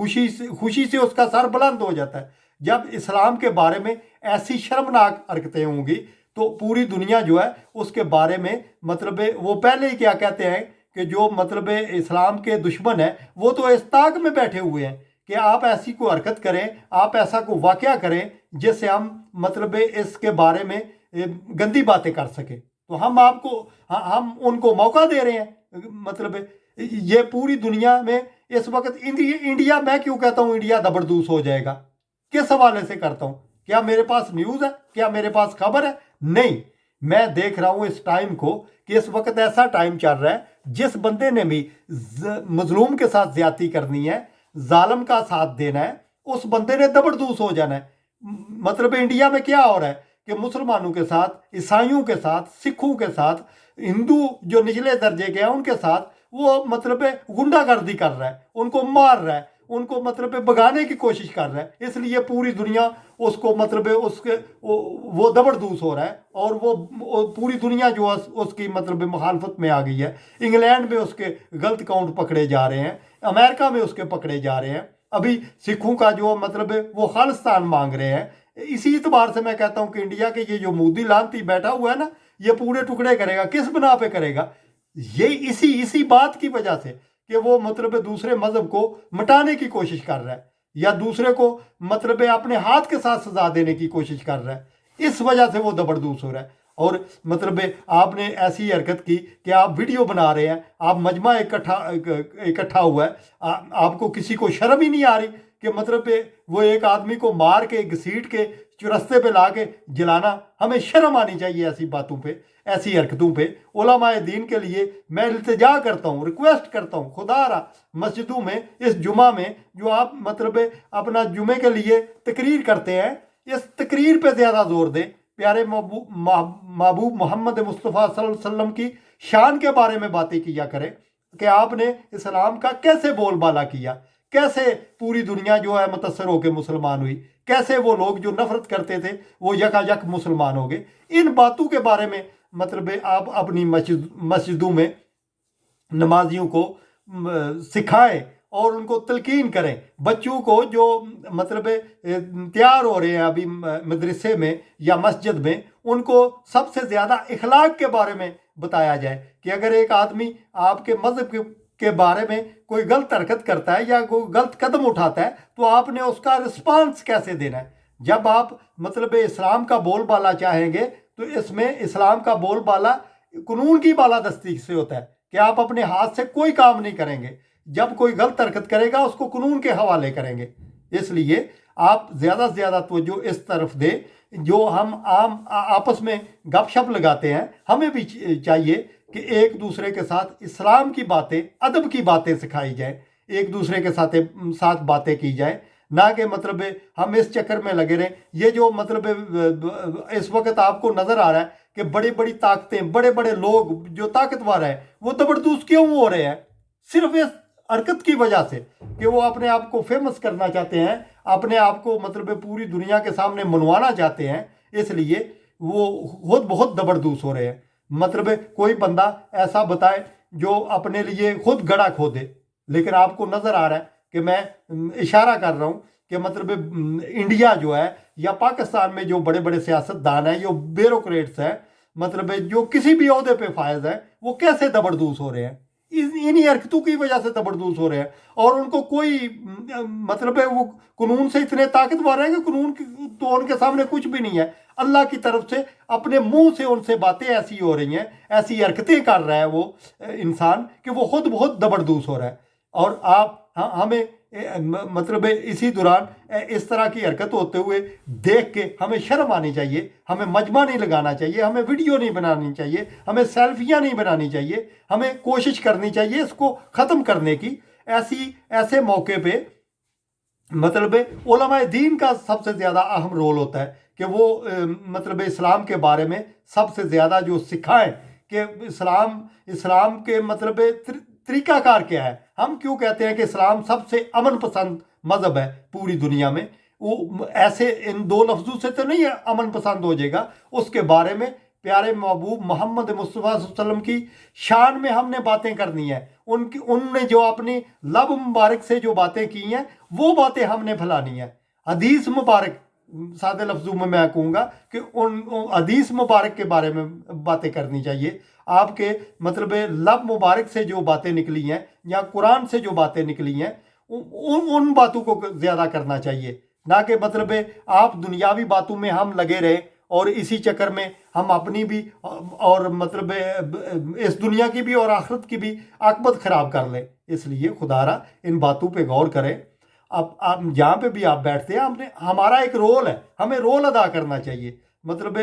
خوشی سے اس کا سر بلند ہو جاتا ہے۔ جب اسلام کے بارے میں ایسی شرمناک حرکتیں ہوں گی تو پوری دنیا جو ہے اس کے بارے میں مطلب وہ پہلے ہی کیا کہتے ہیں کہ جو مطلب اسلام کے دشمن ہیں وہ تو اس طاق میں بیٹھے ہوئے ہیں کہ آپ ایسی کوئی حرکت کریں، آپ ایسا کوئی واقعہ کریں جس سے ہم مطلب اس کے بارے میں گندی باتیں کر سکیں، تو ہم ان کو موقع دے رہے ہیں۔ مطلب یہ پوری دنیا میں اس وقت انڈیا، میں کیوں کہتا ہوں انڈیا زبردوس ہو جائے گا، کس حوالے سے کرتا ہوں؟ کیا میرے پاس نیوز ہے؟ کیا میرے پاس خبر ہے؟ نہیں، میں دیکھ رہا ہوں اس ٹائم کو کہ اس وقت ایسا ٹائم چل رہا ہے جس بندے نے بھی مظلوم کے ساتھ زیادتی کرنی ہے، ظالم کا ساتھ دینا ہے، اس بندے نے زبردوس ہو جانا ہے۔ مطلب انڈیا میں کیا ہو رہا ہے کہ مسلمانوں کے ساتھ، عیسائیوں کے ساتھ، سکھوں کے ساتھ، ہندو جو نچلے درجے کے ہیں ان کے ساتھ وہ مطلب غنڈہ گردی کر رہا ہے، ان کو مار رہا ہے، ان کو مطلب بھگانے کی کوشش کر رہا ہے۔ اس لیے پوری دنیا اس کو مطلب وہ زبردوس ہو رہا ہے، اور وہ پوری دنیا جو اس کی مطلب مخالفت میں آ گئی ہے۔ انگلینڈ میں اس کے غلط کاؤنٹ پکڑے جا رہے ہیں، امریکہ میں اس کے پکڑے جا رہے ہیں، ابھی سکھوں کا جو مطلب وہ خالصتان مانگ رہے ہیں۔ اسی اعتبار سے میں کہتا ہوں کہ انڈیا کے یہ جو مودی لانتی بیٹھا ہوا ہے نا، یہ پورے ٹکڑے کرے گا، کس بنا پہ کرے گا؟ یہ اسی بات کی وجہ سے کہ وہ مطلب دوسرے مذہب کو مٹانے کی کوشش کر رہا ہے، یا دوسرے کو مطلب اپنے ہاتھ کے ساتھ سزا دینے کی کوشش کر رہا ہے، اس وجہ سے وہ زبردوس ہو رہا ہے۔ اور مطلب آپ نے ایسی حرکت کی کہ آپ ویڈیو بنا رہے ہیں، آپ مجمع اکٹھا ہوا ہے، آپ کو کسی کو شرم ہی نہیں آ رہی کہ مطلب وہ ایک آدمی کو مار کے گھسیٹ کے رستے پہ لا کے جلانا؟ ہمیں شرم آنی چاہیے ایسی باتوں پہ، ایسی حرکتوں پہ۔ علماء دین کے لیے میں التجا کرتا ہوں، ریکویسٹ کرتا ہوں، خدا را مسجدوں میں اس جمعہ میں جو آپ مطلب اپنا جمعے کے لیے تقریر کرتے ہیں، اس تقریر پہ زیادہ زور دیں، پیارے محبوب محمد مصطفیٰ صلی اللہ علیہ وسلم کی شان کے بارے میں باتیں کیا کریں کہ آپ نے اسلام کا کیسے بول بالا کیا، کیسے پوری دنیا جو ہے متاثر ہو کے مسلمان ہوئی، کیسے وہ لوگ جو نفرت کرتے تھے وہ یکا یک مسلمان ہو گئے۔ ان باتوں کے بارے میں مطلب آپ اپنی مسجدوں میں نمازیوں کو سکھائیں اور ان کو تلقین کریں۔ بچوں کو جو مطلب تیار ہو رہے ہیں ابھی مدرسے میں یا مسجد میں، ان کو سب سے زیادہ اخلاق کے بارے میں بتایا جائے کہ اگر ایک آدمی آپ کے مذہب کے بارے میں کوئی غلط حرکت کرتا ہے یا کوئی غلط قدم اٹھاتا ہے تو آپ نے اس کا رسپانس کیسے دینا ہے۔ جب آپ مطلب اسلام کا بول بالا چاہیں گے تو اس میں اسلام کا بول بالا قانون کی بالادستی سے ہوتا ہے کہ آپ اپنے ہاتھ سے کوئی کام نہیں کریں گے، جب کوئی غلط حرکت کرے گا اس کو قانون کے حوالے کریں گے۔ اس لیے آپ زیادہ سے زیادہ توجہ اس طرف دیں۔ جو ہم عام آپس میں گپ شپ لگاتے ہیں، ہمیں بھی چاہیے کہ ایک دوسرے کے ساتھ اسلام کی باتیں، ادب کی باتیں سکھائی جائیں، ایک دوسرے کے ساتھ باتیں کی جائیں، نہ کہ مطلب ہم اس چکر میں لگے رہیں۔ یہ جو مطلب اس وقت آپ کو نظر آ رہا ہے کہ بڑی بڑی طاقتیں، بڑے بڑے لوگ جو طاقتور ہیں وہ زبردست کیوں ہو رہے ہیں؟ صرف اس حرکت کی وجہ سے کہ وہ اپنے آپ کو فیمس کرنا چاہتے ہیں، اپنے آپ کو مطلب پوری دنیا کے سامنے منوانا چاہتے ہیں، اس لیے وہ خود بہت زبردست ہو رہے ہیں۔ مطلب کوئی بندہ ایسا بتائے جو اپنے لیے خود گڑھا کھودے، لیکن آپ کو نظر آ رہا ہے کہ میں اشارہ کر رہا ہوں کہ مطلب انڈیا جو ہے یا پاکستان میں جو بڑے بڑے سیاستدان ہیں، جو بیوروکریٹس ہیں، مطلب جو کسی بھی عہدے پہ فائز ہیں، وہ کیسے زبردست ہو رہے ہیں؟ انہی حرکتوں کی وجہ سے زبردست ہو رہے ہیں، اور ان کو کوئی مطلب وہ قانون سے اتنے طاقتور ہیں کہ قانون تو ان کے سامنے کچھ بھی نہیں ہے۔ اللہ کی طرف سے اپنے منہ سے ان سے باتیں ایسی ہو رہی ہیں، ایسی حرکتیں کر رہا ہے وہ انسان کہ وہ خود بہت زبردست ہو رہا ہے۔ اور ہمیں مطلب اسی دوران اس طرح کی حرکت ہوتے ہوئے دیکھ کے ہمیں شرم آنی چاہیے، ہمیں مجمع نہیں لگانا چاہیے، ہمیں ویڈیو نہیں بنانی چاہیے، ہمیں سیلفیاں نہیں بنانی چاہیے، ہمیں کوشش کرنی چاہیے اس کو ختم کرنے کی۔ ایسے موقع پہ مطلب علماء دین کا سب سے زیادہ اہم رول ہوتا ہے کہ وہ مطلب اسلام کے بارے میں سب سے زیادہ جو سکھائیں کہ اسلام کے مطلب طریقہ کار کیا ہے۔ ہم کیوں کہتے ہیں کہ اسلام سب سے امن پسند مذہب ہے پوری دنیا میں؟ وہ ایسے ان دو لفظوں سے تو نہیں امن پسند ہو جائے گا، اس کے بارے میں پیارے محبوب محمد مصطفیٰ صلی اللہ علیہ وسلم کی شان میں ہم نے باتیں کرنی ہیں، ان نے جو اپنی لب مبارک سے جو باتیں کی ہیں وہ باتیں ہم نے پھیلانی ہیں۔ حدیث مبارک، سادے لفظوں میں کہوں گا کہ ان حدیث مبارک کے بارے میں باتیں کرنی چاہیے۔ آپ کے مطلب لب مبارک سے جو باتیں نکلی ہیں یا قرآن سے جو باتیں نکلی ہیں ان باتوں کو زیادہ کرنا چاہیے، نہ کہ مطلب آپ دنیاوی باتوں میں ہم لگے رہے اور اسی چکر میں ہم اپنی بھی اور مطلب اس دنیا کی بھی اور آخرت کی بھی عاقبت خراب کر لیں۔ اس لیے خدا را ان باتوں پہ غور کریں۔ اب جہاں پہ بھی آپ بیٹھتے ہیں ہمارا ایک رول ہے، ہمیں رول ادا کرنا چاہیے۔ مطلب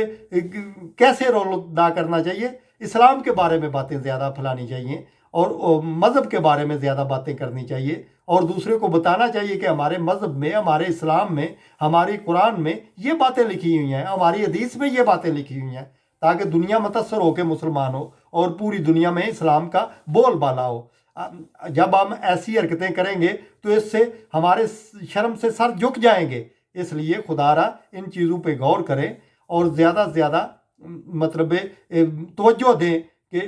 کیسے رول ادا کرنا چاہیے؟ اسلام کے بارے میں باتیں زیادہ پھیلانی چاہیے اور مذہب کے بارے میں زیادہ باتیں کرنی چاہیے، اور دوسرے کو بتانا چاہیے کہ ہمارے مذہب میں، ہمارے اسلام میں، ہماری قرآن میں یہ باتیں لکھی ہوئی ہیں، ہماری حدیث میں یہ باتیں لکھی ہوئی ہیں، تاکہ دنیا متاثر ہو کے مسلمان ہو اور پوری دنیا میں اسلام کا بول بالا ہو۔ جب ہم ایسی حرکتیں کریں گے تو اس سے ہمارے شرم سے سر جھک جائیں گے۔ اس لیے خدا را ان چیزوں پہ غور کریں اور زیادہ سے زیادہ مطلب توجہ دیں کہ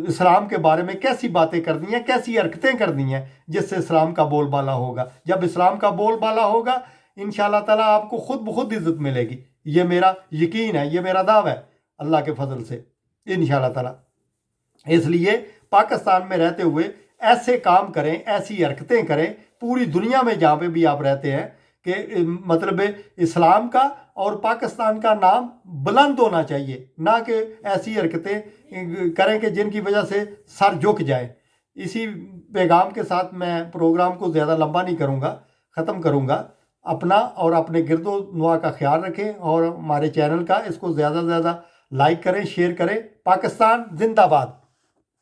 اسلام کے بارے میں کیسی باتیں کرنی ہیں، کیسی حرکتیں کرنی ہیں جس سے اسلام کا بول بالا ہوگا۔ جب اسلام کا بول بالا ہوگا انشاءاللہ تعالیٰ آپ کو خود بخود عزت ملے گی۔ یہ میرا یقین ہے، یہ میرا دعویٰ ہے اللہ کے فضل سے انشاءاللہ تعالیٰ۔ اس لیے پاکستان میں رہتے ہوئے ایسے کام کریں، ایسی حرکتیں کریں پوری دنیا میں جہاں پہ بھی آپ رہتے ہیں کہ مطلب اسلام کا اور پاکستان کا نام بلند ہونا چاہیے، نہ کہ ایسی حرکتیں کریں کہ جن کی وجہ سے سر جھک جائے۔ اسی پیغام کے ساتھ میں پروگرام کو زیادہ لمبا نہیں کروں گا، ختم کروں گا۔ اپنا اور اپنے گرد و نواح کا خیال رکھیں اور ہمارے چینل کا اس کو زیادہ سے زیادہ لائک کریں، شیئر کریں۔ پاکستان زندہ باد۔